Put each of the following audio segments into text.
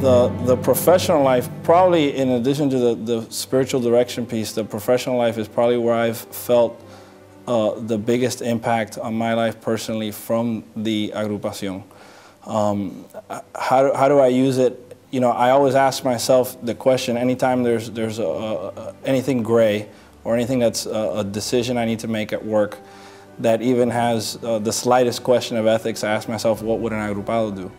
The professional life, probably in addition to the spiritual direction piece, the professional life is probably where I've felt the biggest impact on my life personally from the agrupación. How do I use it? You know, I always ask myself the question, anytime there's anything gray or anything that's a decision I need to make at work that even has the slightest question of ethics, I ask myself, what would an agrupado do?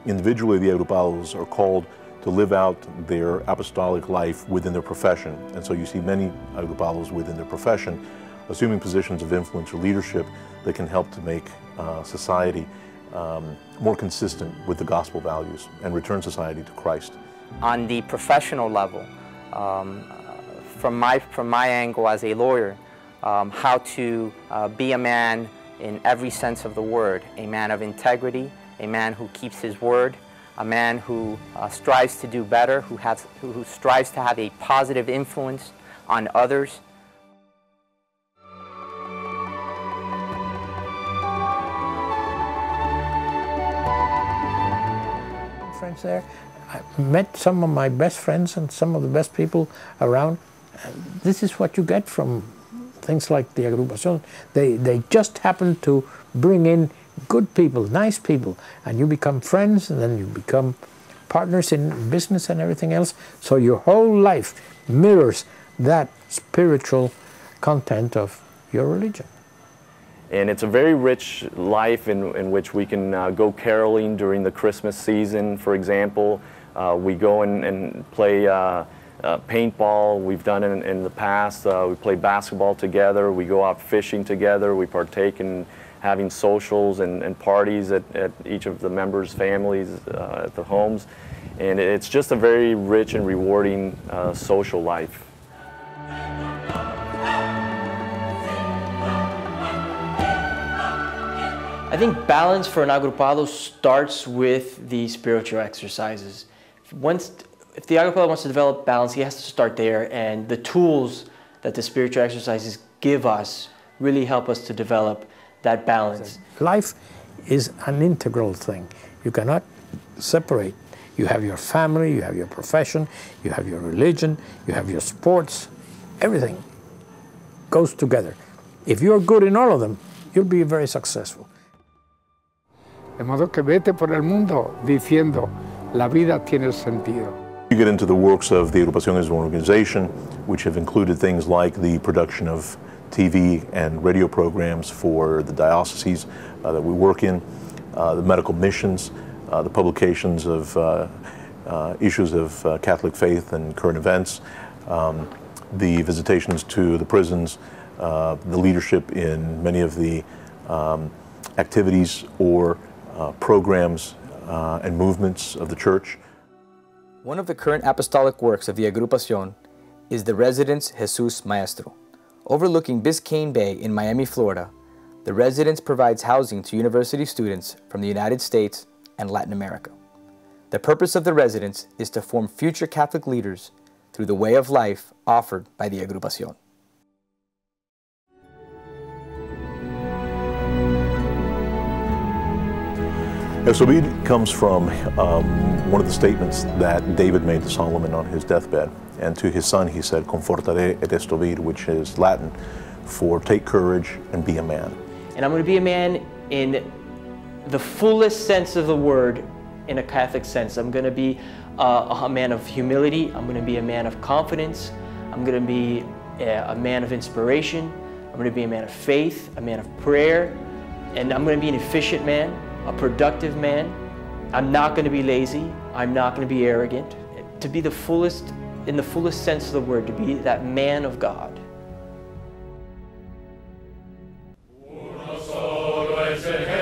Individually, the agrupados are called to live out their apostolic life within their profession. And so you see many agrupados within their profession assuming positions of influence or leadership that can help to make society more consistent with the gospel values and return society to Christ. On the professional level, from my angle as a lawyer, how to be a man in every sense of the word, a man of integrity, a man who keeps his word, a man who strives to do better, who strives to have a positive influence on others. Friends there. I met some of my best friends and some of the best people around. This is what you get from things like the agrupación. They just happen to bring in good people, nice people, and you become friends, and then you become partners in business and everything else. So your whole life mirrors that spiritual content of your religion. And it's a very rich life in which we can go caroling during the Christmas season, for example. We go and play paintball. We've done it in the past. We play basketball together. We go out fishing together. We partake in having socials and parties at each of the members' families at the homes. And it's just a very rich and rewarding social life. I think balance for an agrupado starts with the spiritual exercises. If the agrupado wants to develop balance, he has to start there, and the tools that the spiritual exercises give us really help us to develop that balance. Life is an integral thing. You cannot separate. You have your family, you have your profession, you have your religion, you have your sports. Everything goes together. If you're good in all of them, you'll be very successful. De modo que vete por el mundo diciendo, la vida tiene sentido. You get into the works of the Agrupación as an organization, which have included things like the production of TV and radio programs for the dioceses that we work in, the medical missions, the publications of issues of Catholic faith and current events, the visitations to the prisons, the leadership in many of the activities or programs and movements of the church. One of the current apostolic works of the Agrupación is the Residence Jesus Maestro. Overlooking Biscayne Bay in Miami, Florida, the residence provides housing to university students from the United States and Latin America. The purpose of the residence is to form future Catholic leaders through the way of life offered by the Agrupación. Esobid comes from one of the statements that David made to Solomon on his deathbed. And to his son he said, Confortare et esobid, which is Latin for take courage and be a man. And I'm going to be a man in the fullest sense of the word, in a Catholic sense. I'm going to be a man of humility. I'm going to be a man of confidence. I'm going to be a man of inspiration. I'm going to be a man of faith, a man of prayer. And I'm going to be an efficient man, a productive man. I'm not going to be lazy. I'm not going to be arrogant. To be the fullest, in the fullest sense of the word, to be that man of God.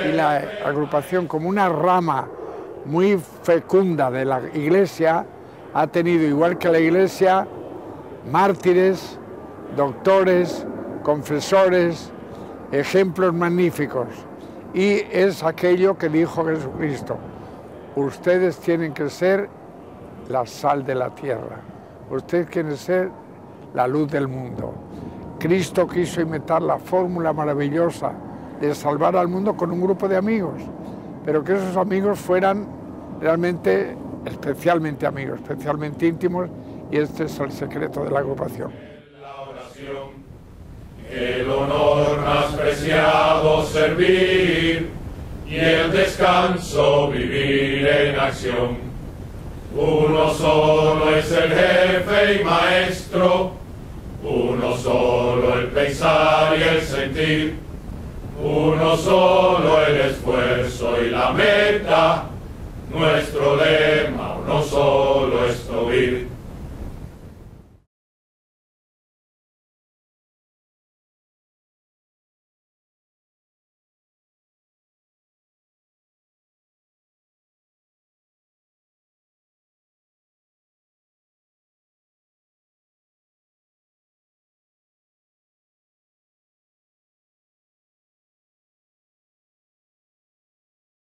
Y la agrupación, como una rama muy fecunda de la Iglesia, ha tenido, igual que la Iglesia, mártires, doctores, confesores, ejemplos magníficos. Y es aquello que dijo Jesucristo: ustedes tienen que ser la sal de la tierra, ustedes quieren ser la luz del mundo. Cristo quiso imitar la fórmula maravillosa de salvar al mundo con un grupo de amigos, pero que esos amigos fueran realmente especialmente amigos, especialmente íntimos, y este es el secreto de la agrupación. El honor más preciado servir y el descanso vivir en acción. Uno solo es el jefe y maestro, uno solo el pensar y el sentir, uno solo el esfuerzo y la meta, nuestro lema uno solo es oír.